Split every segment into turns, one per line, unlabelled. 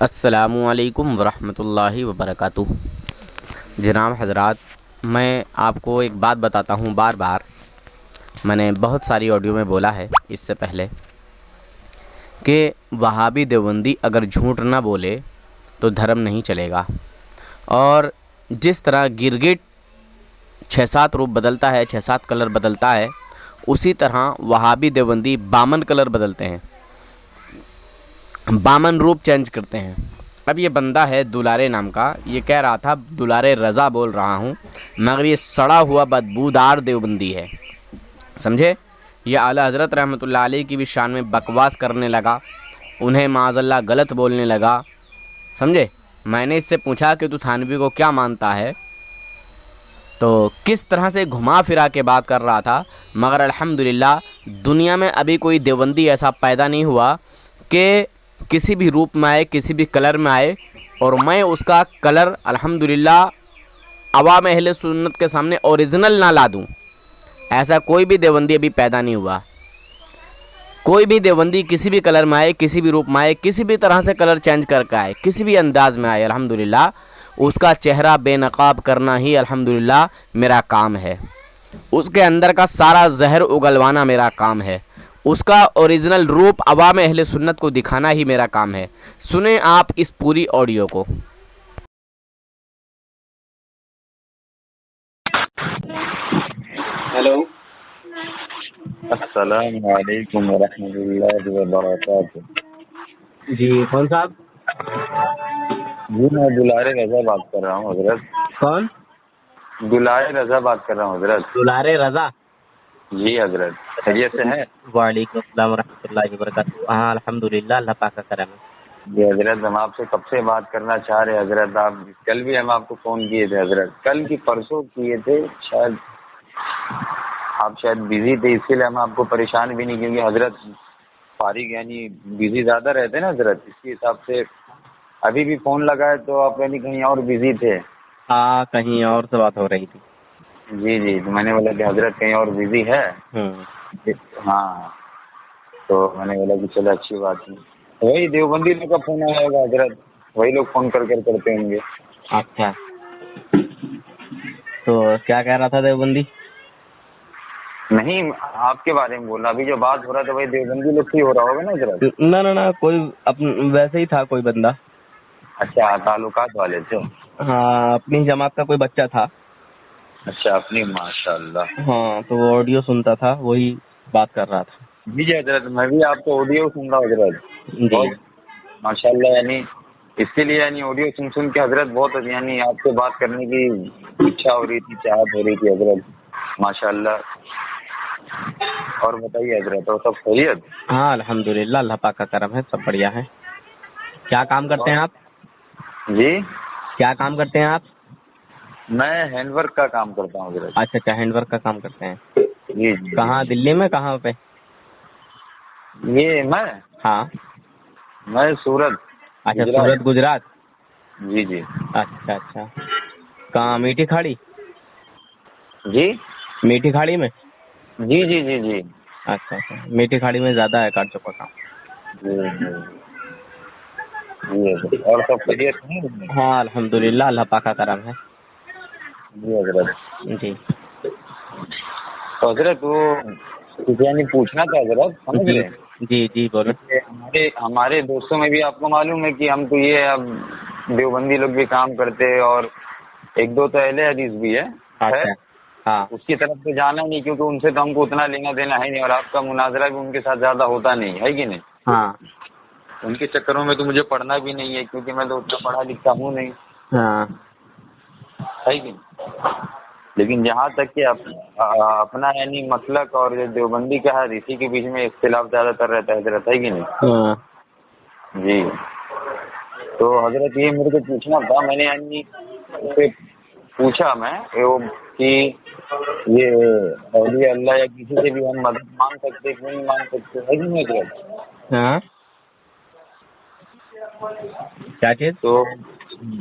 السلام علیکم ورحمۃ اللہ وبرکاتہ۔ جناب حضرات، میں آپ کو ایک بات بتاتا ہوں، بار بار میں نے بہت ساری آڈیو میں بولا ہے اس سے پہلے کہ وہابی دیوبندی اگر جھوٹ نہ بولے تو دھرم نہیں چلے گا۔ اور جس طرح گرگٹ 6-7 روپ بدلتا ہے، 6-7 کلر بدلتا ہے، اسی طرح وہابی دیوبندی 52 کلر بدلتے ہیں، 52 روپ چینج کرتے ہیں۔ اب یہ بندہ ہے دولارے نام کا، یہ کہہ رہا تھا دولارے رضا بول رہا ہوں، مگر یہ سڑا ہوا بدبودار دیوبندی ہے، سمجھے؟ یہ اعلیٰ حضرت رحمۃ اللہ علیہ کی بھی شان میں بکواس کرنے لگا، انہیں معاذ اللہ غلط بولنے لگا، سمجھے؟ میں نے اس سے پوچھا کہ تو تھانوی کو کیا مانتا ہے، تو کس طرح سے گھما پھرا کے بات کر رہا تھا، مگر الحمدللہ دنیا میں ابھی کوئی دیوبندی ایسا پیدا نہیں ہوا کہ کسی بھی روپ میں آئے، کسی بھی کلر میں آئے اور میں اس کا کلر الحمدللہ عوام اہل سنت کے سامنے اوریجنل نہ لا دوں۔ ایسا کوئی بھی دیوبندی ابھی پیدا نہیں ہوا۔ کوئی بھی دیوبندی کسی بھی کلر میں آئے، کسی بھی روپ میں آئے، کسی بھی طرح سے کلر چینج کر کے آئے، کسی بھی انداز میں آئے، الحمدللہ اس کا چہرہ بے نقاب کرنا ہی الحمدللہ میرا کام ہے، اس کے اندر کا سارا زہر اگلوانا میرا کام ہے، اس کا اوریجنل روپ عوام اہل سنت کو دکھانا ہی میرا کام ہے۔ سنیں آپ اس پوری آڈیو کو۔ ہیلو،
السلام علیکم ورحمۃ اللہ وبرکاتہ۔
جی کون صاحب؟
جی میں دولارے رضا بات کر رہا ہوں حضرت۔
کون؟
دولارے رضا بات کر رہا ہوں حضرت۔
دولارے رضا؟
جی حضرت، خیریت سے ہیں؟
وعلیکم السلام ورحمۃ اللہ وبرکاتہ۔ ہاں الحمدللہ، اللہ پاک کا کرم ہے۔
جی حضرت، ہم آپ سے کب سے بات کرنا چاہ رہے حضرت، آپ کل بھی ہم آپ کو فون کیے تھے حضرت، کل کی پرسوں کیے تھے، شاید آپ بزی تھے، اس لیے ہم آپ کو پریشان بھی نہیں، کیونکہ حضرت فارغ یعنی بزی زیادہ رہتے نا حضرت، اس کے حساب سے ابھی بھی فون لگائے تو آپ یعنی کہیں اور بزی تھے۔
ہاں کہیں اور سے بات ہو رہی تھی۔
جی جی، تو میں نے بولا کہ حضرت کہیں اور بزی ہے، ہاں تو میں نے بولا کہ چلو اچھی بات ہے، وہی دیوبندی لوگ کا فون آیا ہوگا حضرت، وہی لوگ فون کر کرتے ہوں گے۔
اچھا، تو کیا کہہ رہا تھا دیوبندی؟
نہیں، آپ کے بارے میں بولا، ابھی جو بات ہو رہا تھا وہی دیوبندی لوگ سے ہی ہو رہا ہوگا نا حضرت؟
نہ کوئی ویسے ہی تھا کوئی بندہ۔
اچھا، تعلقات والے تھے؟
ہاں اپنی جماعت کا کوئی بچہ تھا۔
اچھا، اپنی، ماشاء اللہ۔
ہاں تو وہ آڈیو سنتا تھا، وہی بات کر رہا تھا۔
جی جی حضرت، میں بھی آپ کو آڈیو سن رہا ہوں حضرت،
جی
بہت ماشاء اللہ، یعنی اس کے لیے یعنی آڈیو سن کے حضرت بہت یعنی آپ سے بات کرنے کی اچھا ہو رہی تھی، چاہت ہو رہی تھی حضرت، ماشاء اللہ۔ اور بتائیے حضرت، اور سب خیریت؟
ہاں الحمدللہ، اللہ پاک کا کرم ہے، سب بڑھیا ہے۔ کیا کام کرتے ہیں آپ؟
جی،
کیا کام کرتے ہیں آپ؟
میں ہینڈ ورک کا کام کرتا ہوں حضرت۔
اچھا، ہینڈ ورک کا کام کرتے ہیں۔
جی جی،
کہاں، دلی میں کہاں پہ؟
یہ
ہاں
میں سورت،
اچھا، سورت گجرات۔
جی جی
اچھا، کہاں، میٹھی کھاڑی؟
جی
میٹھی کھاڑی میں؟
جی جی جی جی
اچھا، میٹھی کھاڑی میں زیادہ ہے کانٹوں کا کام۔
جی جی حضرت، اور سب خیریت ہے؟
ہاں الحمدللہ، اللہ پاک کا کرم ہے۔
جی حضرت،
جی
تو حضرت وہ یعنی پوچھنا تھا حضرت، سمجھ
جی
رہے ہیں؟
جی جی بولو۔
ہمارے دوستوں میں بھی آپ کو معلوم ہے کہ ہم تو یہ اب دیوبندی لوگ بھی کام کرتے، اور ایک دو تو اہل حدیث بھی ہے،
اچھا، ہاں
اس کی طرف تو جانا نہیں، کیونکہ ان سے تو ہم کو اتنا لینا دینا ہے نہیں، اور آپ کا مناظرہ بھی ان کے ساتھ زیادہ ہوتا نہیں ہے، کہ نہیں؟
ہاں
ان کے چکروں میں تو مجھے پڑھنا بھی نہیں ہے، کیونکہ میں تو اتنا پڑھا لکھا ہوں نہیں،
ہاں
ہے کہ نہیں؟ لیکن جہاں تک کہ اپنا یعنی مسلک اور جو دیوبندی کا ہے، اسی کے بیچ میں اختلاف زیادہ تر رہتا ہے حضرت، ہے کہ نہیں؟
ہاں
جی، تو حضرت یہ میرے کو پوچھنا تھا، میں نے یعنی اسے پوچھا میں کہ یہ اولیاء اللہ یا کسی سے بھی ہم مدد مانگ سکتے کہ نہیں مانگ سکتے، ہے کہ نہیں حضرت؟
ہاں کیا چیز؟
تو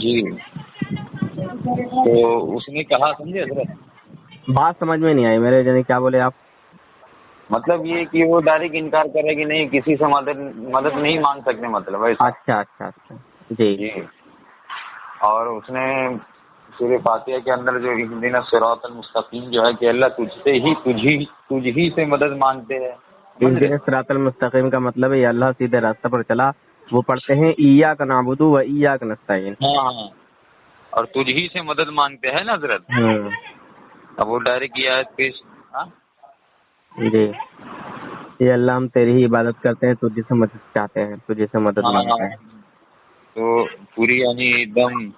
جی، تو اس نے کہا، سمجھے حضرت،
بات سمجھ میں نہیں آئی میرے، یعنی کیا بولے آپ؟
مطلب یہ کہ وہ ڈائریکٹ انکار کرے کہ نہیں، کسی سے مدد نہیں مانگ سکتے، مطلب ایسا۔
اچھا،
جی اور اس نے سورہ فاتحہ کے اندر جو اہدنا الصراط المستقیم جو ہے کہ اللہ تجھ ہی سے مدد مانگتے ہیں.
اہدنا الصراط المستقیم کا مطلب ہے یہ اللہ سیدھے راستہ پر چلا. وہ پڑھتے ہیں ایاک نعبد و ایاک نستعین.
ہاں اور تجھ ہی سے مدد مانگتے ہیں نا حضرت. اب وہ ڈائریکٹ یہ آیت پیش.
جی یہ اللہ ہم تیری ہی عبادت کرتے ہیں, تجھے سے مدد چاہتے ہیں, تجھے سے مدد مانگتے ہیں.
تو پوری یعنی ایک دم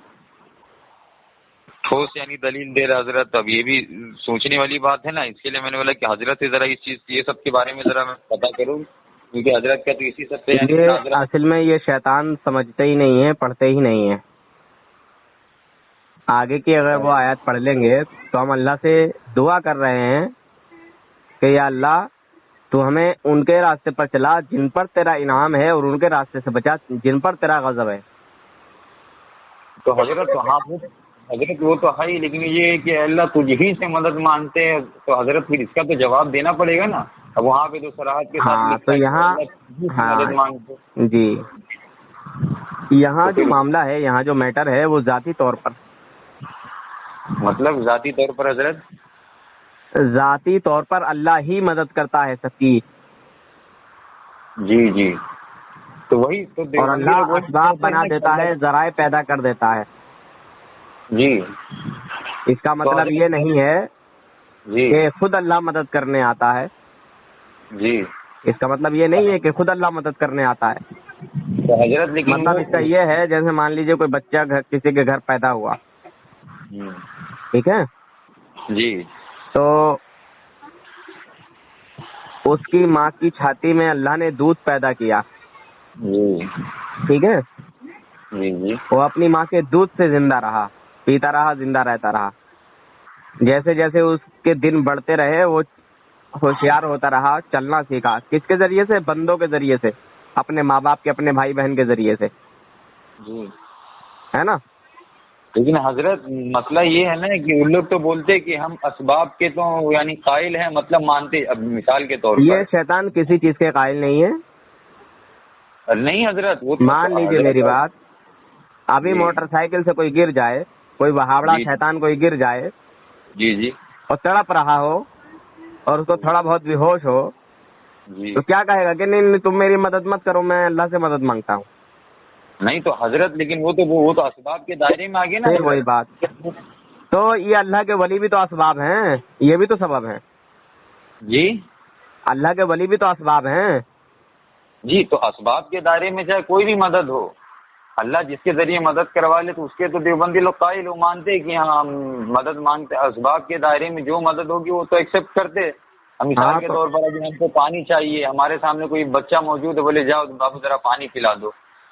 ٹھوس یعنی دلیل دے رہا حضرت. اب یہ بھی سوچنے والی بات ہے نا, اس کے لیے میں نے بولا کہ حضرت سے ذرا اس چیز یہ سب کے بارے میں ذرا میں پتا کروں, کیونکہ حضرت کا تو اسی سب پہ
یہ اصل میں یہ شیطان سمجھتے ہی نہیں ہے, پڑھتے ہی نہیں ہیں. آگے کی اگر وہ آیات پڑھ لیں گے تو ہم اللہ سے دعا کر رہے ہیں کہ یا اللہ تو ہمیں ان کے راستے پر چلا جن پر تیرا انعام ہے, اور ان کے راستے سے بچا جن پر تیرا غضب ہے.
تو حضرت ہاں حضرت وہ تو ہے ہی, لیکن یہ ہے کہ اللہ تجھ ہی سے مدد مانگتے ہیں, تو حضرت پھر اس کا تو جواب دینا پڑے گا نا. اب وہاں پہ تو صراحت کے ساتھ
تو یہاں
مدد مانگتے.
جی یہاں جو معاملہ ہے, یہاں جو میٹر ہے وہ ذاتی طور پر,
مطلب ذاتی طور پر حضرت
ذاتی طور پر اللہ ہی مدد کرتا ہے سب کی.
جی تو وہی تو
اور اللہ اسباب بنا دیتا ہے, ذرائع پیدا کر دیتا ہے.
جی
اس کا مطلب یہ نہیں ہے
جی
کہ خود اللہ مدد کرنے آتا ہے.
جی
اس کا مطلب یہ نہیں ہے کہ خود اللہ مدد کرنے آتا ہے.
تو حضرت لیکن
مطلب اس کا یہ ہے جیسے مان لیجئے کوئی بچہ کسی کے گھر پیدا ہوا, ٹھیک ہے,
جی
تو اس کی ماں کی چھاتی میں اللہ نے دودھ پیدا کیا,
جی
ٹھیک ہے,
جی
وہ اپنی ماں کے دودھ سے زندہ رہا, پیتا رہا, زندہ رہتا رہا. جیسے جیسے اس کے دن بڑھتے رہے وہ ہوشیار ہوتا رہا, چلنا سیکھا. کس کے ذریعے سے؟ بندوں کے ذریعے سے, اپنے ماں باپ کے, اپنے بھائی بہن کے ذریعے سے,
جی
ہے نا.
لیکن حضرت مسئلہ یہ ہے نا کہ ان لوگ تو بولتے کہ ہم اسباب کے تو یعنی قائل ہیں, مطلب مانتے. اب مثال کے طور پر
یہ شیطان کسی چیز کے قائل نہیں ہے.
نہیں حضرت وہ
مان لیجئے میری بات, ابھی موٹر سائیکل سے کوئی گر جائے, کوئی بہاوڑا شیطان کوئی گر جائے
جی
اور تڑپ رہا ہو اور اس کو تھوڑا بہت بے ہوش ہو, تو کیا کہے گا کہ نہیں تم میری مدد مت کرو, میں اللہ سے مدد مانگتا ہوں.
نہیں تو حضرت لیکن وہ تو اسباب کے دائرے میں آگے نا.
وہی بات, تو یہ اللہ کے ولی بھی تو اسباب ہیں, یہ بھی تو سبب ہیں.
جی
اللہ کے ولی بھی تو اسباب ہیں.
جی تو اسباب کے دائرے میں چاہے کوئی بھی مدد ہو, اللہ جس کے ذریعے مدد کروا لے تو اس کے تو دیوبندی لوگ قائل ہو, مانتے کہ ہاں ہم مدد مانگتے. اسباب کے دائرے میں جو مدد ہوگی وہ تو ایکسیپٹ کرتے. مثال کے طور پر اگر ہم کو پانی چاہیے, ہمارے سامنے کوئی بچہ موجود ہے, بولے جاؤ بابو ذرا پانی پلا دو,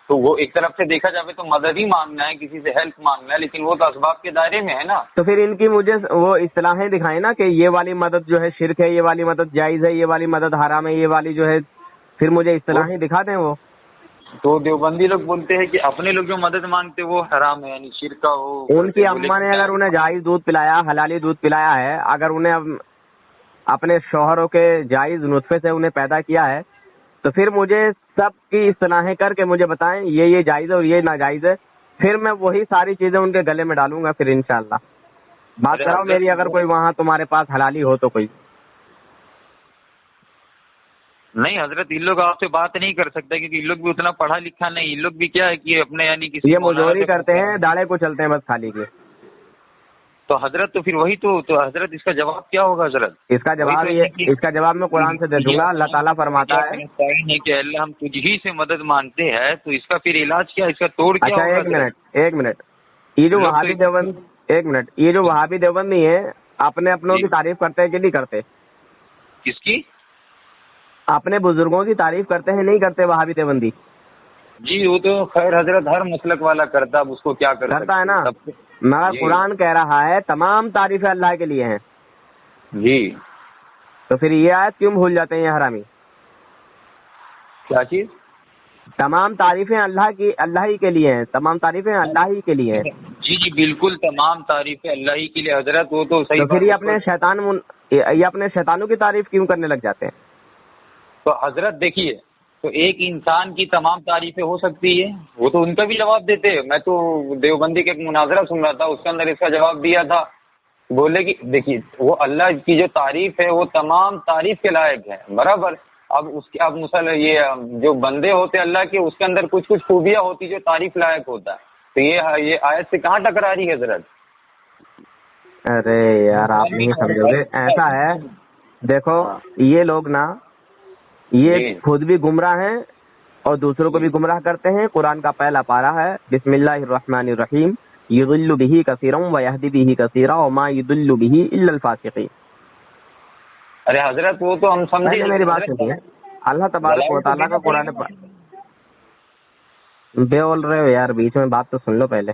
تو وہ ایک طرف سے دیکھا جائے تو مدد ہی مانگنا ہے, کسی سے ہیلپ مانگنا ہے, لیکن وہ تو اسباب کے دائرے میں ہے نا.
تو پھر ان کی مجھے وہ اصطلاحیں دکھائیں نا کہ یہ والی مدد جو ہے شرک ہے, یہ والی مدد جائز ہے, یہ والی مدد حرام ہے, یہ والی جو ہے, پھر مجھے اصطلاحیں دکھا دیں. وہ
تو دیوبندی لوگ بولتے ہیں کہ اپنے لوگ جو مدد مانگتے وہ حرام ہے, یعنی شرک کا ہو.
ان کی اماں نے اگر انہیں جائز دودھ پلایا, حلالی دودھ پلایا ہے, اگر انہیں اپنے شوہروں کے جائز نطفے سے انہیں پیدا کیا ہے, تو پھر مجھے سب کی اصطلاحیں کر کے مجھے بتائیں یہ جائز ہے اور یہ ناجائز ہے, پھر میں وہی ساری چیزیں ان کے گلے میں ڈالوں گا. پھر انشاءاللہ بات کراؤ میری, اگر کوئی وہاں تمہارے پاس حلالی ہو تو کوئی.
نہیں حضرت ان لوگ آپ سے بات نہیں کر سکتے کیونکہ ان لوگ بھی اتنا پڑھا لکھا نہیں. ان لوگ بھی کیا ہے کہ اپنے یعنی کسی
یہ مزدوری کرتے ہیں, داڑے کو چلتے ہیں بس خالی کے.
تو حضرت تو پھر وہی تو حضرت اس کا جواب کیا ہوگا حضرت؟
اس کا جواب میں قرآن سے دے دوں گا. اللہ تعالیٰ فرماتا ہے
کہ اللہ ہم تجھ ہی سے مدد مانتے ہیں, تو اس کا پھر علاج کیا, اس کا توڑ کیا ہوگا؟
ایک منٹ, یہ جو وہابی دیوبند, ایک منٹ, یہ جو وہابی دیوبندی ہے اپنے اپنوں کی تعریف کرتے ہیں کہ نہیں کرتے؟
کس کی؟
اپنے بزرگوں کی تعریف کرتے ہیں نہیں کرتے وہابی دیوبندی؟
جی وہ تو خیر حضرت ہر مسلک والا کرتا, اب اس کو کیا
کرتا ہے نا, مگر قرآن کہہ رہا ہے تمام تعریفیں اللہ کے لیے ہیں.
جی
تو پھر یہ آیت کیوں بھول جاتے ہیں یہ حرامی؟
کیا چیز؟
تمام تعریفیں اللہ ہی کے لیے ہیں, تمام تعریفیں اللہ ہی کے لیے ہیں.
جی بالکل تمام تعریفیں اللہ ہی کے لیے حضرت, وہ تو صحیح.
تو پھر یہ اپنے شیطانوں کی تعریف کیوں کرنے لگ جاتے ہیں؟
تو حضرت دیکھیے تو ایک انسان کی تمام تعریفیں ہو سکتی ہے؟ وہ تو ان کا بھی جواب دیتے ہیں. میں تو دیوبندی کا ایک مناظرہ سن رہا تھا، اس کے اندر اس کا جواب دیا تھا. بولے کہ دیکھیے وہ اللہ کی جو تعریف ہے وہ تمام تعریف کے لائق ہے، برابر. اب اس کے اب یہ جو بندے ہوتے اللہ کے، اس کے اندر کچھ خوبیاں ہوتی جو تعریف لائق ہوتا ہے. تو یہ آیت سے کہاں ٹکرا رہی ہے حضرت؟
ارے یار آپ نہیں سمجھو گے. ایسا ہے دیکھو، یہ لوگ نا یہ خود بھی گمراہ ہیں اور دوسروں کو بھی گمراہ کرتے ہیں. قرآن کا پہلا پارہ ہے بسم اللہ الرحمن الرحیم، یضل به کثیرا ویہدی به کثیرا وما یضل به الا الفاسقین.
ارے حضرت وہ تو ہم سمجھے،
میری بات سنیے. اللہ تبارک و تعالیٰ کا قرآن بے بول رہے ہو یار، بیچ میں بات تو سن لو پہلے.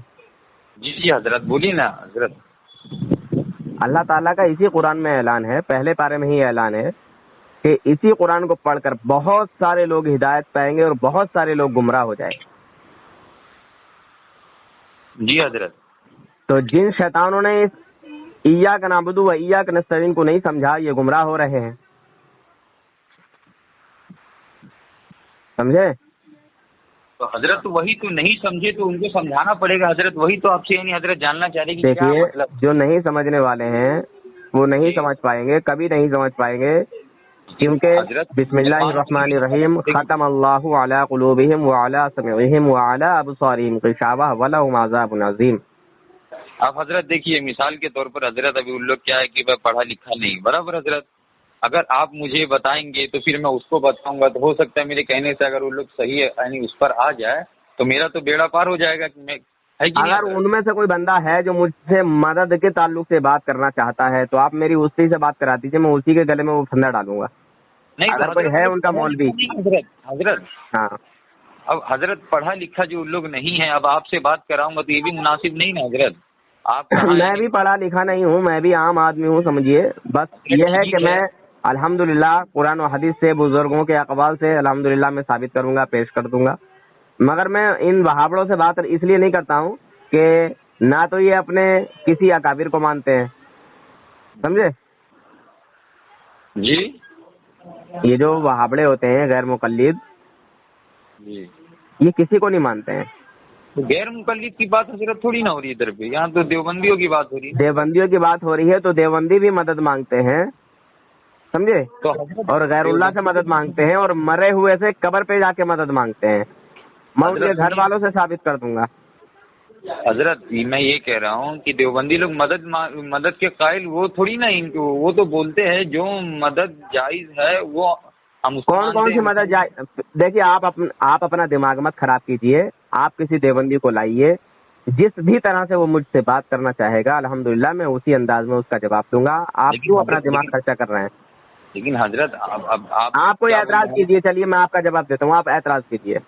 جی حضرت بولیے نا حضرت.
اللہ تعالیٰ کا اسی قرآن میں اعلان ہے، پہلے پارے میں ہی اعلان ہے کہ اسی قرآن کو پڑھ کر بہت سارے لوگ ہدایت پائیں گے اور بہت سارے لوگ گمراہ ہو جائیں گے.
جی حضرت.
تو جن شیطانوں نے اس ایاک نعبد و ایاک نستعین کو نہیں سمجھا، یہ گمراہ ہو رہے ہیں. سمجھے؟
تو حضرت وہی تو نہیں سمجھے تو ان کو سمجھانا پڑے گا حضرت. وہی تو آپ سے یعنی حضرت جاننا چاہ رہے کہ کیا
دیکھیے
مطلب.
جو نہیں سمجھنے والے ہیں وہ نہیں سمجھ پائیں گے، کبھی نہیں سمجھ پائیں گے، کیونکہ بسم اللہ الرحمن الرحیم ختم اللہ علی قلوبہم وعلی سمعہم وعلی ابصارہم غشاوہ ولہم عذاب عظیم.
آپ حضرت دیکھیے مثال کے طور پر حضرت ابھی ان لوگ کیا ہے کہ میں پڑھا لکھا نہیں، برابر حضرت. اگر آپ مجھے بتائیں گے تو پھر میں اس کو بتاؤں گا، تو ہو سکتا ہے میرے کہنے سے اگر وہ لوگ صحیح ہے یعنی اس پر آ جائے تو میرا تو بیڑا پار ہو جائے گا. کہ میں
اگر ان میں سے کوئی بندہ ہے جو مجھ سے مدد کے تعلق سے بات کرنا چاہتا ہے تو آپ میری اسی سے بات کرا دیجیے، میں اسی کے گلے میں وہ پھندا ڈالوں گا.
نہیں
اگر کوئی ہے ان کا مولوی.
حضرت
ہاں
اب حضرت پڑھا لکھا جو لوگ نہیں ہے، اب آپ سے بات کراؤں گا تو یہ بھی مناسب نہیں نا حضرت. آپ
میں بھی پڑھا لکھا نہیں ہوں، میں بھی عام آدمی ہوں، سمجھیے. بس یہ ہے کہ میں الحمدللہ قرآن و حدیث سے بزرگوں کے اقوال سے الحمدللہ میں ثابت کروں گا، پیش کر دوں گا. مگر میں ان وہابڑوں سے بات اس لیے نہیں کرتا ہوں کہ نہ تو یہ اپنے کسی اکابر کو مانتے ہیں، سمجھے.
جی
یہ جو وہابڑے ہوتے ہیں غیر مقلد،
جی
یہ کسی کو نہیں مانتے ہیں.
تو غیر مقلد کی بات حضرت تھوڑی نہ ہو رہی ہے ادھر پہ، یہاں تو دیوبندیوں کی بات ہو رہی ہے.
دیوبندیوں کی بات ہو رہی ہے تو دیوبندی بھی مدد مانگتے ہیں، سمجھے، اور غیر اللہ سے مدد مانگتے ہیں اور مرے ہوئے سے قبر پہ جا کے مدد مانگتے ہیں. میں ان کے گھر والوں سے ثابت کر دوں گا.
حضرت میں یہ کہہ رہا ہوں کہ دیوبندی لوگ مدد کے قائل وہ تھوڑی نا، ان کو وہ تو بولتے ہیں جو مدد جائز ہے وہ ہم اس کو
کون سی مدد جائے. دیکھیے آپ اپنا دماغ مت خراب کیجئے. آپ کسی دیوبندی کو لائیے، جس بھی طرح سے وہ مجھ سے بات کرنا چاہے گا الحمدللہ میں اسی انداز میں اس کا جواب دوں گا. آپ کیوں اپنا دماغ خرچہ کر رہے ہیں؟
لیکن حضرت
آپ کوئی اعتراض کیجئے، چلیے میں آپ کا جواب دیتا ہوں، آپ اعتراض کیجئے.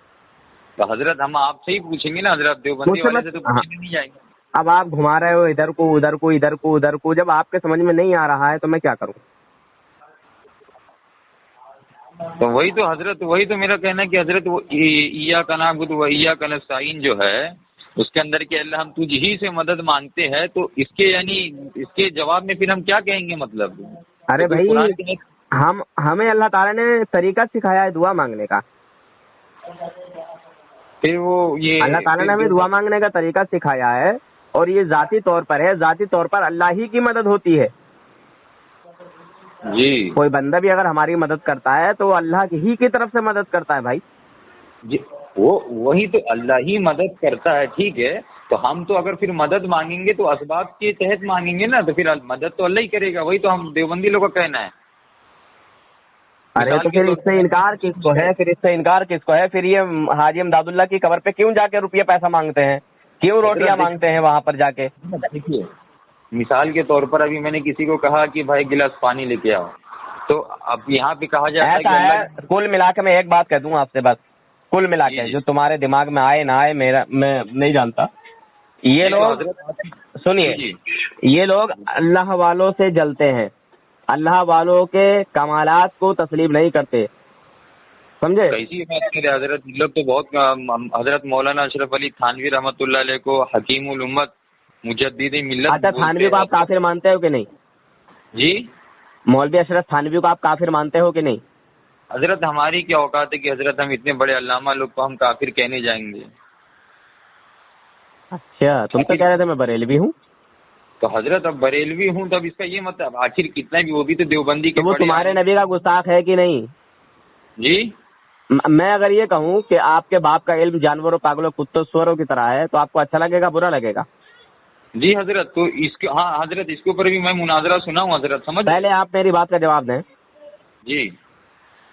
تو حضرت ہم آپ سے ہی پوچھیں گے نا حضرت، دیوبندی والے سے تو پوچھنے نہیں جائیں گے.
اب آپ گھما رہے ہو ادھر کو ادھر کو ادھر کو ادھر کو، جب آپ کے سمجھ میں نہیں آ رہا ہے تو میں کیا کروں؟
تو وہی تو حضرت، وہی تو میرا کہنا ہے کہ حضرت وہ ایاک نعبد و ایاک نستعین جو ہے اس کے اندر کہ اللہ ہم تجھ ہی سے مدد مانگتے ہیں، تو اس کے یعنی اس کے جواب میں پھر ہم کیا کہیں گے مطلب؟
ارے بھائی ہمیں اللہ تعالیٰ نے طریقہ سکھایا ہے دعا مانگنے کا.
پھر وہ یہ
اللہ تعالیٰ نے ہمیں دعا مانگنے کا طریقہ سکھایا ہے اور یہ ذاتی طور پر ہے، ذاتی طور پر اللہ ہی کی مدد ہوتی ہے.
جی
کوئی بندہ بھی اگر ہماری مدد کرتا ہے تو اللہ ہی کی طرف سے مدد کرتا ہے بھائی.
جی وہی تو اللہ ہی مدد کرتا ہے، ٹھیک ہے. تو ہم تو اگر پھر مدد مانگیں گے تو اسباب کے تحت مانگیں گے نا، تو پھر مدد تو اللہ ہی کرے گا. وہی تو ہم دیوبندی لوگوں کا کہنا ہے.
ارے تو پھر اس سے انکار کس کو ہے؟ پھر یہ حاجی امداد اللہ کی قبر پہ کیوں جا کے روپیہ پیسہ مانگتے ہیں؟ کیوں روٹیاں مانگتے ہیں وہاں پر جا کے؟
دیکھیے مثال کے طور پر ابھی میں نے کسی کو کہا کہ بھائی گلاس پانی لے کے آؤ، تو اب یہاں پہ کہا جاتا ہے کہ
ایسا کل ملا کے میں ایک بات کہہ دوں آپ سے، بس کل ملا کے جو تمہارے دماغ میں آئے نہ آئے میں نہیں جانتا. یہ لوگ سنیے، یہ لوگ اللہ والوں سے جلتے ہیں، اللہ والوں کے کمالات کو تسلیم نہیں کرتے، سمجھے.
کیسی بات کرے حضرت، لوگ تو بہت حضرت مولانا اشرف علی تھانوی رحمۃ اللہ علیہ کو حکیم الامت مجدد ملت.
اچھا تھانوی کو آپ کافر مانتے ہو کہ نہیں؟
جی
مولوی اشرف تھانوی کو آپ کافر مانتے ہو کہ نہیں؟
حضرت ہماری کیا اوقات ہے کہ حضرت ہم اتنے بڑے علامہ لوگ کو ہم کافر کہنے جائیں گے؟
اچھا تم تو کہہ رہے تھے میں بریلوی ہوں.
تو حضرت اب بریلوی ہوں تو اب اس کا یہ مطلب آخر کتنا بھی وہ بھی تو دیوبندی کے
تو وہ
بڑے
تمہارے
عالم-
نبی کا گستاخ ہے کہ نہیں؟
جی
میں اگر یہ کہوں کہ آپ کے باپ کا علم جانوروں پاگلوں کتوں سوروں کی طرح ہے تو آپ کو اچھا لگے گا برا لگے گا؟
جی حضرت، تو اس کے ہاں حضرت اس کے اوپر بھی میں مناظرہ سنا ہوں حضرت، سمجھ
پہلے آپ میری بات کا جواب دیں.
جی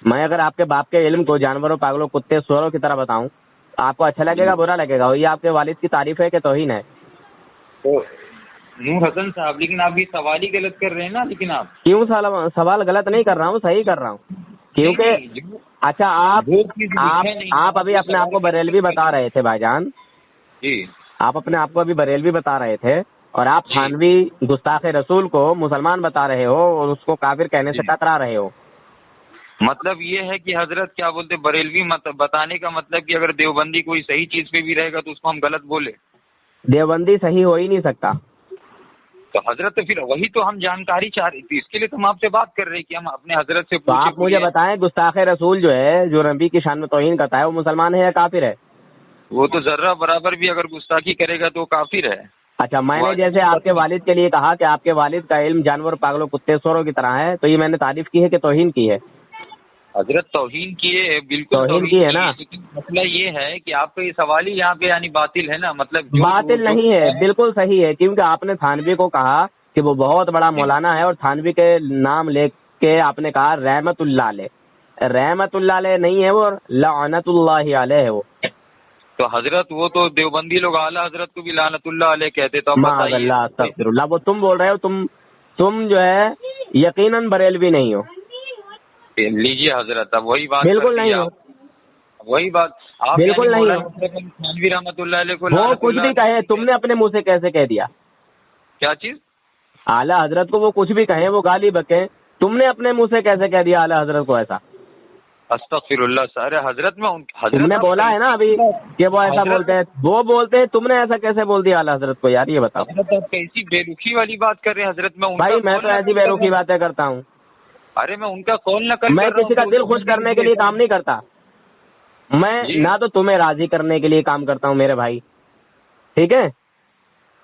میں اگر آپ کے باپ کے علم کو جانوروں پاگلوں کتے سوروں کی طرح بتاؤں آپ کو اچھا لگے گا برا لگے گا؟ یہ آپ کے والد کی تعریف ہے کہ توہین ہے؟
تو نور حسن صاحب لیکن آپ یہ سوال ہی غلط کر رہے ہیں نا، لیکن آپ
کیوں سوال غلط نہیں کر رہا ہوں، صحیح کر رہا ہوں. کیونکہ اچھا آپ ابھی اپنے آپ کو بریلوی بتا رہے تھے بھائی جان،
جی
آپ اپنے آپ کو ابھی بریلوی بتا رہے تھے اور آپ
جی
تھانوی گستاخ رسول کو مسلمان بتا رہے ہو اور اس کو کافر کہنے سے
جی۔
کترا رہے ہو.
مطلب یہ ہے کہ حضرت کیا بولتے بریلوی بتانے کا مطلب کہ اگر دیوبندی کوئی صحیح چیز پہ بھی رہے گا تو اس کو ہم غلط بولے.
دیوبندی صحیح ہو ہی نہیں سکتا.
تو حضرت تو پھر وہی تو ہم جانکاری چاہ رہے تھے، اس کے لیے تو ہم آپ سے بات کر رہے ہیں کہ ہم اپنے حضرت سے
تو آپ مجھے بتائیں گستاخ رسول جو ہے جو نبی کی شان میں توہین کرتا ہے وہ مسلمان ہے یا کافر ہے؟
وہ تو ذرہ برابر بھی اگر گستاخی کرے گا تو وہ کافر ہے.
اچھا میں نے جیسے آپ کے والد کے لیے کہا کہ آپ کے والد کا علم جانور پاگلوں کتے سوروں کی طرح ہے تو یہ میں نے تعریف کی ہے کہ توہین کی ہے؟
حضرت توہین کیے، بالکل
توہین کی ہے نا.
لیکن مسئلہ یہ ہے کہ آپ کا یہ سوال ہی یہاں پہ یعنی باطل ہے نا، مطلب
باطل نہیں ہے، بالکل صحیح ہے. کیونکہ آپ نے تھانوی کو کہا کہ وہ بہت بڑا مولانا ہے اور تھانوی کے نام لے کے آپ نے کہا رحمت اللہ علیہ. رحمت اللہ علیہ نہیں ہے وہ، لعنت اللہ علیہ ہے وہ.
تو حضرت وہ تو دیوبندی لوگ اعلیٰ حضرت کو بھی لعنت اللہ علیہ کہتے. تو
معاذ اللہ استغفر اللہ. وہ تم بول رہے ہو، تم جو ہے یقیناً بریلوی نہیں ہو.
لیجیے حضرت اب وہی بات
بالکل نہیں ہو،
وہی بات آپ
بالکل نہیں ہو.
تھانوی رحمت اللہ علیہ کو
وہ کچھ بھی کہے تم نے اپنے منہ سے کیسے کہہ دیا؟
کیا چیز؟
اعلیٰ حضرت کو وہ کچھ بھی کہیں، وہ گالی بکیں، تم نے اپنے منہ سے کیسے کہہ دیا اعلیٰ حضرت کو ایسا؟
استغفر اللہ سارے حضرت میں
تم نے بولا ہے نا ابھی کہ وہ ایسا بولتے ہیں، وہ بولتے ہیں، تم نے ایسا کیسے بول دیا اعلیٰ حضرت کو؟ یار یہ بتاؤ.
حضرت کیسی بے رخی والی بات کر رہے ہیں حضرت.
بھائی میں تو ایسی بے رخی باتیں کرتا ہوں.
ارے میں ان کا قول نقل
میں
کر رہا
کسی کا
ہوں.
دل خوش کرنے کے لیے کام نہیں کرتا. میں نہ تو تمہیں راضی کرنے کے لیے کام کرتا ہوں میرے بھائی، ٹھیک ہے؟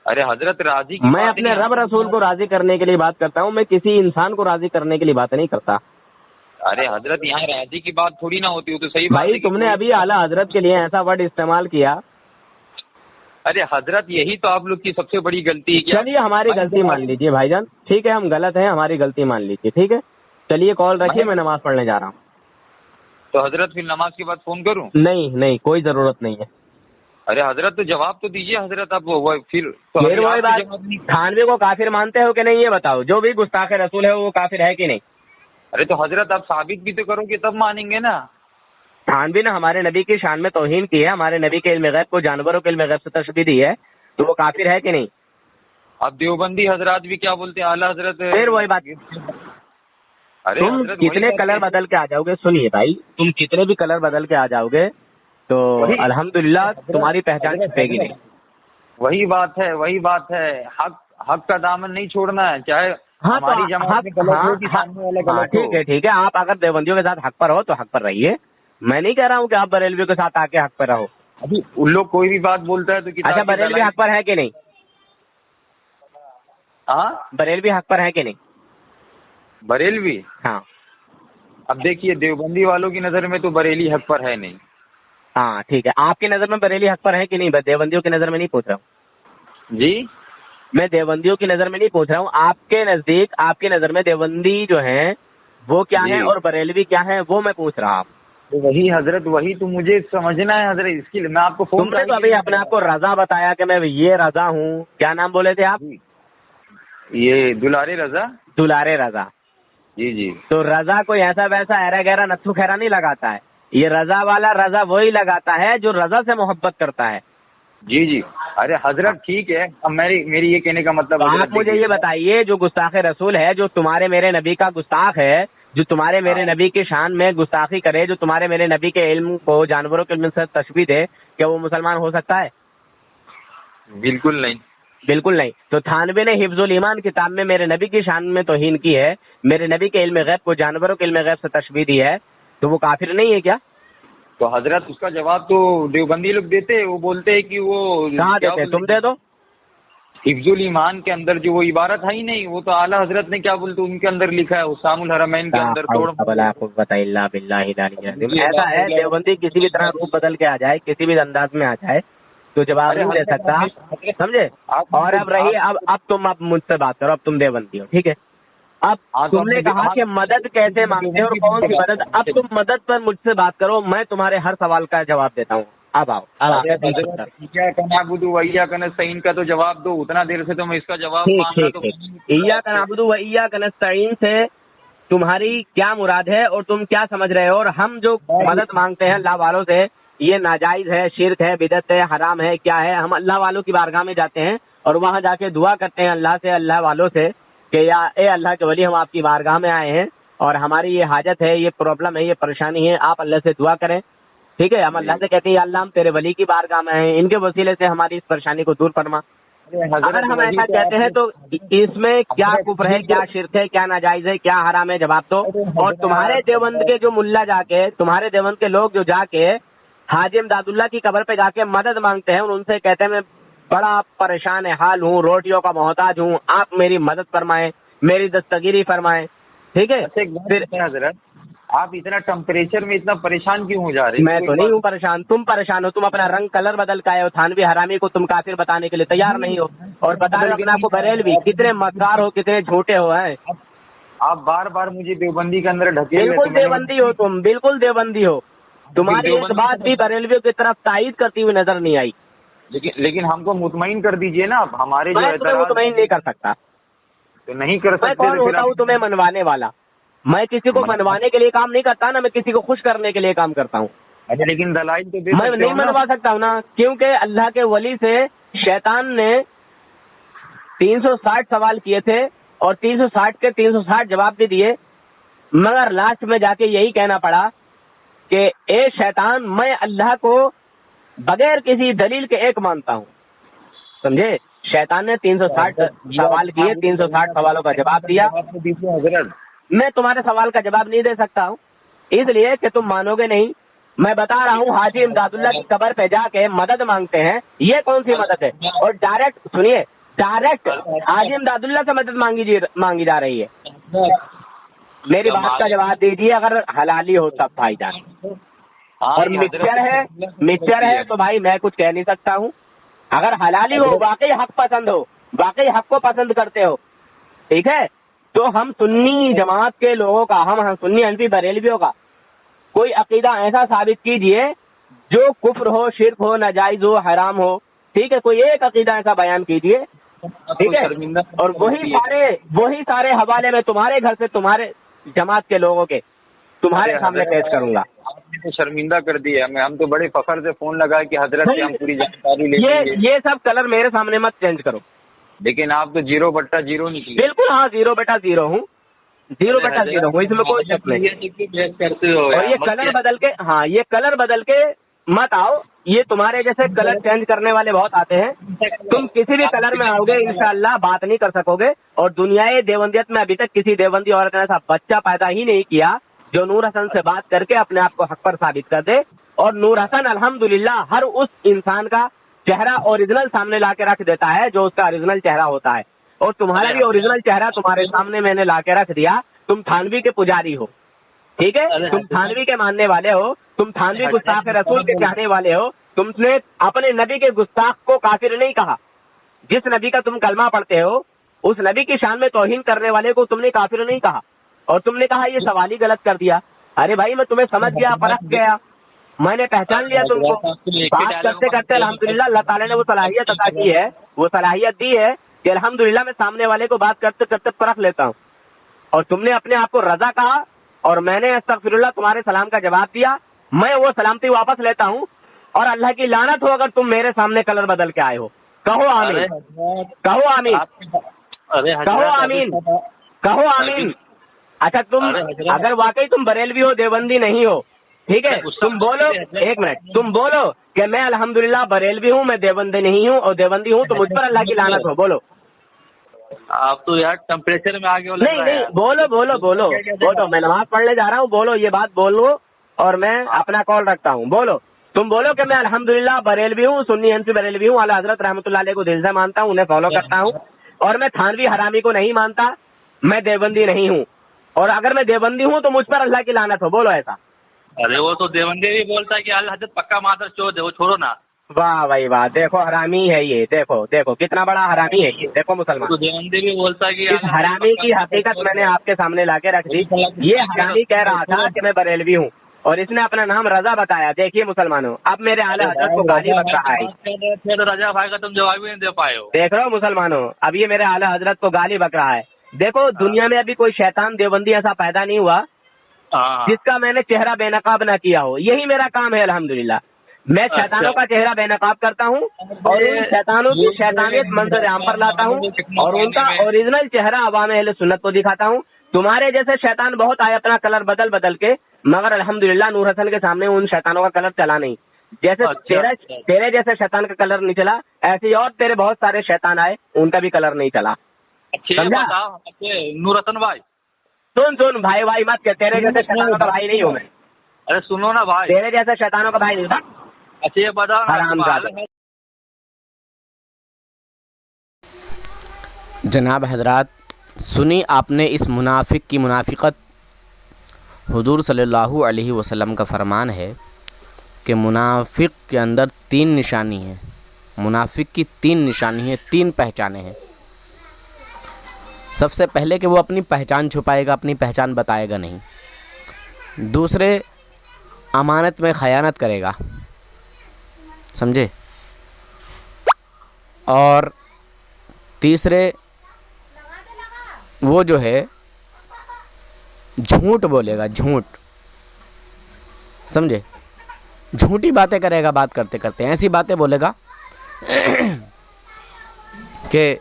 ارے حضرت راضی
میں اپنے رب رسول کو راضی کرنے کے لیے بات کرتا ہوں، میں کسی انسان کو راضی کرنے کے لیے بات نہیں کرتا.
ارے حضرت یہاں راضی کی بات تھوڑی نہ ہوتی، وہ تو صحیح بات
بھائی تم نے ابھی اعلیٰ حضرت کے لیے ایسا ورڈ استعمال کیا.
ارے حضرت یہی تو آپ لوگ کی سب سے بڑی غلطی ہے.
چلیے ہماری غلطی مان لیجیے بھائی جان، ٹھیک ہے ہم غلط ہیں، ہماری غلطی مان لیجیے، ٹھیک ہے؟ چلیے کال رکھیے، میں نماز پڑھنے جا رہا ہوں.
تو حضرت پھر نماز کے بعد فون کروں؟
نہیں کوئی ضرورت نہیں ہے.
ارے حضرت تو جواب تو دیجیے حضرت. اب پھر
وہی بات، تھانوی کو کافر مانتے ہو کہ نہیں یہ بتاؤ؟ جو بھی گستاخ رسول ہے وہ کافر ہے کہ نہیں؟
ارے تو حضرت آپ ثابت بھی تو کرو گے تب مانیں گے نا.
تھانوی نے ہمارے نبی کی شان میں توہین کی ہے، ہمارے نبی کے علم غیب کو جانوروں کے علم غیب سے تشبیہ دی ہے، تو وہ کافر ہے کہ نہیں؟
اب دیوبندی حضرات بھی کیا بولتے ہیں اعلیٰ حضرت.
پھر وہی بات، تم کتنے کلر بدل کے آ جاؤ گے، سنیے بھائی، تم کتنے بھی کلر بدل کے آ جاؤ گے تو الحمدللہ تمہاری پہچان چھپے گی نہیں.
وہی بات ہے. حق کا دامن نہیں چھوڑنا ہے، چاہے ہماری جماعت میں غلط ہو کہ سامنے والا غلط ہو.
ٹھیک ہے آپ اگر دیوبندیوں کے ساتھ حق پر ہو تو حق پر رہیے. میں نہیں کہہ رہا ہوں کہ آپ بریلویوں کے ساتھ آ کے حق پر رہو.
ابھی ان لوگ کوئی بھی بات بولتا ہے تو
اچھا بریلوی حق پر ہے کہ نہیں؟
ہاں
بریلوی حق پر ہے کہ نہیں؟
بریلوی
ہاں.
اب دیکھیے دیوبندی والوں کی نظر میں تو بریلی حق پر ہے نہیں.
ہاں ٹھیک ہے، آپ کی نظر میں بریلی حق پر ہے کہ نہیں؟ دیوبندیوں کی نظر میں نہیں پوچھ رہا ہوں.
جی
میں دیوبندیوں کی نظر میں نہیں پوچھ رہا ہوں، آپ کے نزدیک آپ کی نظر میں دیوبندی جو ہیں وہ کیا ہیں اور بریلوی کیا ہیں وہ میں پوچھ رہا ہوں.
وہی حضرت وہی تو مجھے سمجھنا ہے حضرت، اس کے لیے میں آپ کو فون.
تم نے تو ابھی اپنے آپ کو رضا بتایا کہ میں یہ رضا ہوں. کیا نام بولے تھے آپ؟
یہ دلارے رضا.
دلارے رضا.
جی
تو رضا کوئی ایسا ویسا ایرا گہرا نتھو خیرا نہیں لگاتا ہے. یہ رضا والا رضا وہی لگاتا ہے جو رضا سے محبت کرتا ہے.
جی ارے حضرت ٹھیک ہے. اب میری یہ کہنے کا مطلب
آپ مجھے یہ بتائیے جو گستاخ رسول ہے، جو تمہارے میرے نبی کا گستاخ ہے، جو تمہارے میرے نبی کی شان میں گستاخی کرے، جو تمہارے میرے نبی کے علم کو جانوروں کے علم سے تشبیہ دے، کیا وہ مسلمان ہو سکتا ہے؟
بالکل نہیں.
بالکل نہیں. تو تھانوی نے حفظ الایمان کتاب میں میرے نبی کی شان میں توہین کی ہے، میرے نبی کے علم غیب کو جانوروں کے علم غیب سے تشبیہ دی ہے. تو وہ کافر نہیں ہے کیا؟
تو حضرت اس کا جواب تو دیوبندی لوگ دیتے ہیں، وہ بولتے ہیں کہ وہ
کہاں دیتے؟ تم دے دو.
حفظ الایمان کے اندر جو وہ عبارت ہے ہی نہیں، وہ تو اعلیٰ حضرت نے کیا بولتے ان کے اندر لکھا ہے، حسام الحرمین کے اندر توڑ.
ایسا ہے دیوبندی کسی بھی طرح روپ بدل کے آ جائے، کسی بھی انداز میں آ جائے تو جواب نہیں دے سکتا، سمجھے؟ اور اب رہی اب تم مجھ سے بات کرو، اب تم دیوبندی ہو، ٹھیک ہے؟ اب تم نے کہا کہ مدد کیسے مانگتے اور کون سی مدد، اب تم مدد پر مجھ سے بات کرو، میں تمہارے ہر سوال کا جواب دیتا ہوں. اب آؤ
ایاک نعبد و ایاک نستعین کا تو جواب دو، اتنا دیر سے تو میں اس کا جواب مانگا تو
ایاک نعبد و ایاک نستعین سے تمہاری کیا مراد ہے اور تم کیا سمجھ رہے ہو؟ اور ہم جو مدد مانگتے ہیں اللہ والوں سے یہ ناجائز ہے، شرک ہے، بدعت ہے، حرام ہے، کیا ہے؟ ہم اللہ والوں کی بارگاہ میں جاتے ہیں اور وہاں جا کے دعا کرتے ہیں اللہ سے، اللہ والوں سے کہ یا اے اللہ کے ولی، ہم آپ کی بارگاہ میں آئے ہیں اور ہماری یہ حاجت ہے، یہ پرابلم ہے، یہ پریشانی ہے، آپ اللہ سے دعا کریں. ٹھیک ہے؟ ہم اللہ سے کہتے ہیں یا اللہ ہم تیرے ولی کی بارگاہ میں ہیں، ان کے وسیلے سے ہماری اس پریشانی کو دور فرما. اگر ہم ایسا کہتے ہیں تو اس میں کیا کفر ہے، کیا شرک ہے، کیا ناجائز ہے، کیا حرام ہے؟ جواب دو. اور تمہارے دیوبند کے جو ملا جا کے، تمہارے دیوبند کے لوگ جو جا کے حاجی امداد اللہ کی قبر پہ جا کے مدد مانگتے ہیں اور ان سے کہتے ہیں میں بڑا پریشان حال ہوں، روٹیوں کا محتاج ہوں، آپ میری مدد فرمائیں، میری دستگیری فرمائیں. ٹھیک ہے؟ پھر
حضرت آپ اتنا ٹمپریچر میں اتنا پریشان کیوں ہو جا رہے ہیں؟
میں تو نہیں ہوں پریشان، تم پریشان ہو. تم اپنا رنگ کلر بدل کے آئے ہو، تھانوی حرامی کو تم کافر بتانے کے لیے تیار نہیں ہو اور بتا رہے ہو اپنے آپ کو بریلوی. کتنے مکار ہو، کتنے جھوٹے ہو ہیں
آپ بار بار مجھے دیوبندی کے اندر ڈھکے.
بالکل دیوبندی ہو تم، بالکل دیوبندی ہو. تمہاری ایک بات بھی بریلویوں کی طرف تائید کرتی ہوئی نظر نہیں آئی.
لیکن ہم کو مطمئن کر دیجئے نا، اب ہمارے جو
میں تمہیں مطمئن نہیں کر سکتا.
تو نہیں کر
میں
سکتے.
کون ہوتا ہوں تمہیں منوانے والا؟ میں کسی کو منوانے کے لیے کام نہیں کرتا نا، میں کسی کو خوش کرنے کے لیے کام کرتا ہوں.
لیکن دلائل تو
میں نہیں منوا سکتا ہوں نا، کیونکہ اللہ کے ولی سے شیطان نے 360 سوال کیے تھے اور 360 کے 360 جواب بھی دیے، مگر لاسٹ میں جا کے یہی کہنا پڑا کہ اے شیطان، میں اللہ کو بغیر کسی دلیل کے ایک مانتا ہوں. سمجھے؟ شیطان نے 360 سوال کیے، 360 سوالوں کا جواب دیا.
حضرت
میں تمہارے سوال کا جواب نہیں دے سکتا ہوں اس لیے کہ تم مانو گے نہیں. میں بتا رہا ہوں حاجی امداد اللہ کی قبر پہ جا کے مدد مانگتے ہیں، یہ کون سی مدد ہے؟ اور ڈائریکٹ سنیے، ڈائریکٹ حاجی امداد اللہ سے مدد مانگی جا رہی ہے. میری بات کا جواب دیجیے اگر حلالی ہو تب بھائی جان. اور مکسچر ہے تو بھائی میں کچھ کہہ نہیں سکتا ہوں. اگر حلالی ہو، واقعی حق پسند ہو، واقعی حق کو پسند کرتے ہو، ٹھیک ہے، تو ہم سنی جماعت کے لوگوں کا، ہم سنی حنفی بریلویوں کا کوئی عقیدہ ایسا ثابت کیجئے جو کفر ہو، شرک ہو، ناجائز ہو، حرام ہو. ٹھیک ہے؟ کوئی ایک عقیدہ ایسا بیان کیجئے، ٹھیک ہے، اور وہی سارے حوالے میں تمہارے گھر سے، تمہارے جماعت کے لوگوں کے تمہارے سامنے پیش کروں گا.
آپ نے تو شرمندہ کر دیا ہم تو بڑے فخر سے فون لگائے کہ حضرت سے ہم پوری جانکاری لے لیں گے.
یہ سب کلر میرے سامنے مت چینج کرو.
لیکن آپ تو 0/0 نکلی.
بالکل ہاں، 0/0 ہوں، 0/0 ہوں، اس میں کوئی شک نہیں. اور یہ کلر بدل کے، ہاں یہ کلر بدل کے مت آؤ. یہ تمہارے جیسے کلر چینج کرنے والے بہت آتے ہیں. تم کسی بھی کلر میں آؤ گے انشاءاللہ بات نہیں کر سکو گے. اور دنیائے دیوبندیت میں ابھی تک کسی دیوبندی عورت نے ایسا بچہ پیدا ہی نہیں کیا جو نور حسن سے بات کر کے اپنے آپ کو حق پر ثابت کر دے. اور نور حسن الحمدللہ ہر اس انسان کا چہرہ اوریجنل سامنے لا کے رکھ دیتا ہے جو اس کا اوریجنل چہرہ ہوتا ہے. اور تمہارا بھی اوریجنل چہرہ تمہارے سامنے میں نے لا کے رکھ دیا. تم تھانوی کے پجاری ہو، ٹھیک ہے، تم تھانوی کے ماننے والے ہو، تم تھانوی گستاخ رسول کے چاہنے والے ہو. تم نے اپنے نبی کے گستاخ کو کافر نہیں کہا. جس نبی کا تم کلمہ پڑھتے ہو اس نبی کی شان میں توہین کرنے والے کو تم نے کافر نہیں کہا، اور تم نے کہا یہ سوال ہی غلط کر دیا. ارے بھائی میں تمہیں سمجھ گیا، پرکھ گیا، میں نے پہچان لیا تم کو. بات کرتے کرتے الحمدللہ اللہ تعالیٰ نے وہ صلاحیت عطا کی ہے، وہ صلاحیت دی ہے کہ الحمدللہ میں سامنے والے کو بات کرتے کرتے پرکھ لیتا ہوں. اور تم نے اپنے آپ کو رضا کہا اور میں نے استغفر اللہ تمہارے سلام کا جواب دیا. میں وہ سلامتی واپس لیتا ہوں. اور اللہ کی لعنت ہو اگر تم میرے سامنے کلر بدل کے آئے ہو. کہو آمین، کہو آمین، کہو آمین، کہو آمین. اچھا تم اگر واقعی تم بریلوی ہو، دیوبندی نہیں ہو، ٹھیک ہے، تم بولو، ایک منٹ، تم بولو کہ میں الحمدللہ بریلوی ہوں، میں دیوبندی نہیں ہوں، اور دیوبندی ہوں تو مجھ پر اللہ کی لعنت ہو. بولو.
آپ تو یار ٹمپریچر میں آگے
نہیں بولو بولو بولو بولو. میں نماز پڑھنے جا رہا ہوں، بولو یہ بات بولو اور میں اپنا کال رکھتا ہوں. بولو, تم بولو کہ میں الحمدللہ بریلوی ہوں, سنی حنفی بریلوی ہوں, اعلیٰ حضرت رحمۃ اللہ علیہ کو دل سے مانتا ہوں, انہیں فالو کرتا ہوں, اور میں تھانوی حرامی کو نہیں مانتا, میں دیوبندی نہیں ہوں, اور اگر میں دیوبندی ہوں تو مجھ پر اللہ کی لعنت ہو. بولو ایسا.
ارے وہ تو دیوبندی بھی بولتا ہے کہ اعلیٰ حضرت پکا مادر چوت ہے, وہ چھوڑو نا.
واہ بھائی واہ, دیکھو حرامی ہے یہ, دیکھو دیکھو کتنا بڑا حرامی ہے یہ, دیکھو مسلمان.
تو دیوبندی بھی بولتا ہے کہ
اس حرامی کی حقیقت میں نے آپ کے سامنے لا کے رکھ دی. یہ حرامی کہہ رہا تھا کہ میں بریلوی ہوں, اور اس نے اپنا نام رضا بتایا. دیکھیے مسلمانوں, اب میرے اعلیٰ حضرت کو گالی بک رہا ہے.
تو رجا بھائی کا تم جواب بھی نہیں دے پائے ہو.
دیکھ رہے ہو مسلمانوں, اب یہ میرے اعلیٰ حضرت کو گالی بک رہا ہے. دیکھو دنیا میں ابھی کوئی شیطان دیوبندی ایسا پیدا نہیں ہوا جس کا میں نے چہرہ بے نقاب نہ کیا ہو. یہی میرا کام ہے الحمدللہ. میں شیطانوں کا چہرہ بے نقاب کرتا ہوں, اور ان شیطانوں کی شیطانیت منظر عام پر لاتا ہوں, اور ان کا اوریجنل چہرہ عوام اہل سنت کو دکھاتا ہوں. تمہارے جیسے شیطان بہت آئے اپنا کلر بدل بدل کے, مگر الحمدللہ نور حسن کے سامنے ان شیطانوں کا کلر چلا نہیں. جیسے تیرے جیسے شیطان کا کلر نہیں چلا, ایسے اور تیرے بہت سارے شیطان آئے, ان کا بھی کلر نہیں چلا.
نور حسن بھائی
سن بھائی بھائی مت کہ تیرے جیسے شیطانوں کا بھائی نہیں ہوں میں.
ارے سنو نا بھائی,
تیرے جیسے شیطانوں کا بھائی نہیں تھا.
اچھا یہ بتاؤ
جناب حضرات, سنی آپ نے اس منافق کی منافقت. حضور صلی اللہ علیہ وسلم کا فرمان ہے کہ منافق کے اندر 3 نشانی ہیں. منافق کی 3 نشانی ہیں, 3 پہچانیں ہیں. سب سے پہلے کہ وہ اپنی پہچان چھپائے گا, اپنی پہچان بتائے گا نہیں. دوسرے, امانت میں خیانت کرے گا, سمجھے. اور تیسرے, وہ جو ہے جھوٹ بولے گا, جھوٹ, سمجھے. جھوٹی باتیں کرے گا, بات کرتے کرتے ایسی باتیں بولے گا کہ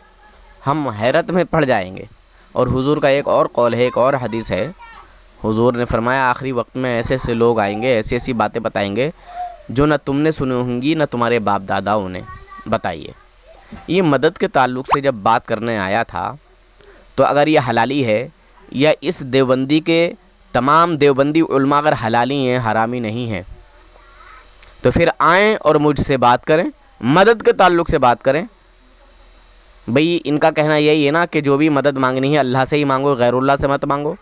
ہم حیرت میں پڑ جائیں گے. اور حضور کا ایک اور قول ہے, ایک اور حدیث ہے. حضور نے فرمایا آخری وقت میں ایسے ایسے لوگ آئیں گے, ایسی ایسی باتیں بتائیں گے جو نہ تم نے سنی ہوں گی نہ تمہارے باپ داداؤں نے. بتائیے, یہ مدد کے تعلق سے جب بات کرنے آیا تھا تو اگر یہ حلالی ہے, یا اس دیوبندی کے تمام دیوبندی علماء اگر حلالی ہیں, حرامی نہیں ہیں, تو پھر آئیں اور مجھ سے بات کریں, مدد کے تعلق سے بات کریں. بھئی ان کا کہنا یہی ہے نا کہ جو بھی مدد مانگنی ہے اللہ سے ہی مانگو, غیر اللہ سے مت مانگو.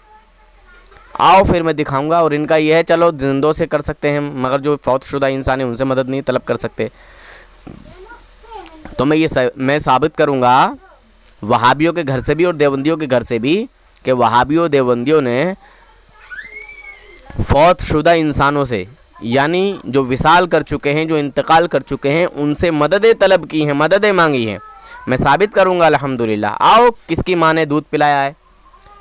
آؤ پھر میں دکھاؤں گا. اور ان کا یہ ہے چلو زندوں سے کر سکتے ہیں, مگر جو فوت شدہ انسان ہیں ان سے مدد نہیں طلب کر سکتے. تو میں ثابت کروں گا وہابیوں کے گھر سے بھی اور دیوبندیوں کے گھر سے بھی کہ وہابیوں دیوبندیوں نے فوت شدہ انسانوں سے, یعنی جو وصال کر چکے ہیں, جو انتقال کر چکے ہیں, ان سے مددیں طلب کی ہیں, مددیں مانگی ہیں. میں ثابت کروں گا الحمدللہ. آؤ, کس کی ماں نے دودھ پلایا ہے,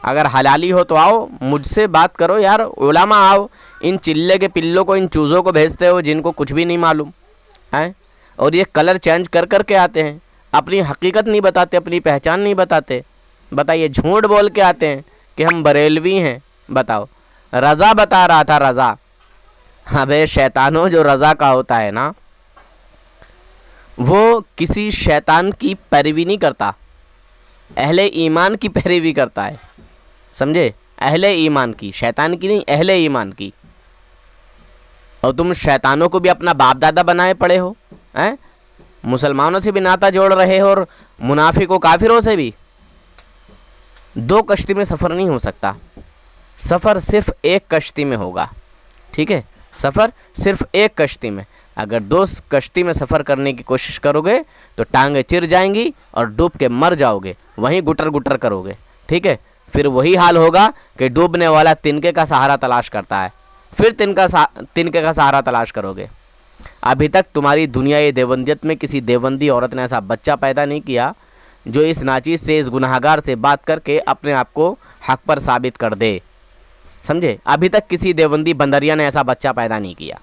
اگر حلالی ہو تو آؤ مجھ سے بات کرو یار. علماء آؤ, ان چلے کے پلوں کو, ان چوزوں کو بھیجتے ہو جن کو کچھ بھی نہیں معلوم ہے, اور یہ کلر چینج کر کر کے آتے ہیں, اپنی حقیقت نہیں بتاتے, اپنی پہچان نہیں بتاتے. بتائیے, جھوٹ بول کے آتے ہیں کہ ہم بریلوی ہیں. بتاؤ, رضا بتا رہا تھا, رضا. ابے شیطانوں, جو رضا کا ہوتا ہے نا, وہ کسی شیطان کی پیروی نہیں کرتا, اہل ایمان کی پیروی کرتا ہے, سمجھے. اہل ایمان کی, شیطان کی نہیں, اہل ایمان کی. اور تم شیطانوں کو بھی اپنا باپ دادا بنائے پڑے ہو, مسلمانوں سے بھی ناتا جوڑ رہے ہو, اور منافق و کافروں سے بھی. 2 کشتی میں سفر نہیں ہو سکتا, سفر صرف ایک کشتی میں ہوگا. ٹھیک ہے, سفر صرف ایک کشتی میں. اگر 2 کشتی میں سفر کرنے کی کوشش کرو گے تو ٹانگیں چر جائیں گی اور ڈوب کے مر جاؤ گے, وہیں گٹر گٹر کرو گے. ٹھیک ہے, پھر وہی حال ہوگا کہ ڈوبنے والا تنکے کا سہارا تلاش کرتا ہے, پھر تنکے کا سہارا تلاش کرو گے. ابھی تک تمہاری دنیا دیوبندیت میں کسی دیوبندی عورت نے ایسا بچہ پیدا نہیں کیا جو اس ناچیز سے, اس گناہگار سے بات کر کے اپنے آپ کو حق پر ثابت کر دے, سمجھے. ابھی تک کسی دیوبندی بندریا نے ایسا بچہ پیدا نہیں کیا.